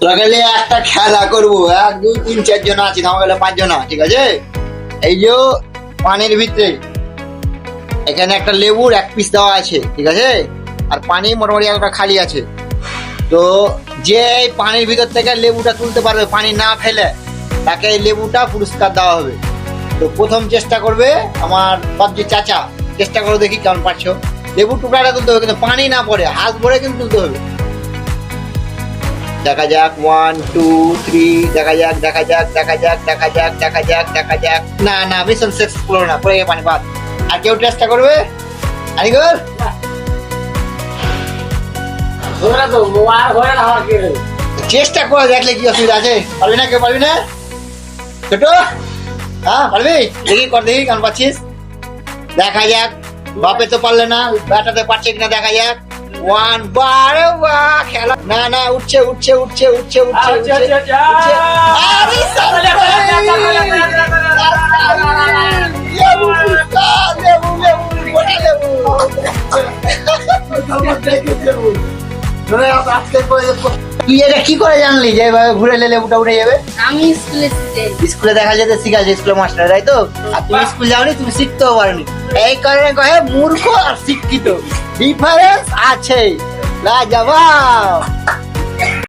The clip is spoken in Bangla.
তোরা গেলে একটা খেলা করবো, 1 2 3 4 জন আছি, আমার গেলে 5 জন, ঠিক আছে? এই যে পানির ভিতরে এখানে একটা লেবুর 1 পিস দেওয়া আছে, ঠিক আছে? আর পানি মোটামুটি একটা খালি আছে। তো যে পানির ভিতর থেকে লেবুটা তুলতে পারবে পানি না ফেলে, তাকে এই লেবুটা পুরস্কার দেওয়া হবে। তো প্রথম চেষ্টা করবে আমার সবজি চাচা। চেষ্টা করো, দেখি কেমন পারছো। লেবু টুকরাটা তুলতে হবে, কিন্তু পানি না পড়ে, হাত ভরে কিন্তু তুলতে হবে। দেখা যাক 1 2 3, দেখা যাক দেখা যাক দেখা যাক দেখা যাক দেখা যাক দেখা যাক। না না, মিশন সাকসেসফুল না, পড়ে গিয়ে পানি বাদ। আর কেউ চেষ্টা করবে? আনিগর চেষ্টা করে দেখলে কি অসুবিধা আছে? পারবি না? কেউ পারবি না? ছোট, হ্যাঁ পারবি? দেখি কর, দেখি কেমন পাচ্ছিস। দেখা যাক, বাপে তো পারলে না, ব্যাটাতে পারছে কিনা দেখা যাক। 1 বারে বাহ, খেলা। না না, উঠছে উঠছে উঠছে উঠছে উঠছে উঠছে উঠছে। আরে লেবু লেবু লেবু গোটা লেবু। তুই এটা কি করে জানলি যে এভাবে ঘুরে লেবুটা উঠে যাবে? আমি স্কুলে দেখা যেতে শিখাচ্ছে স্কুলের মাস্টার, তাই তো? আর তুমি স্কুল যাওনি, তুমি শিখতেও পারোনি। এই কারণে কহে মূর্খ আর শিক্ষিত ডিফারেন্স আছে। লাজবাব।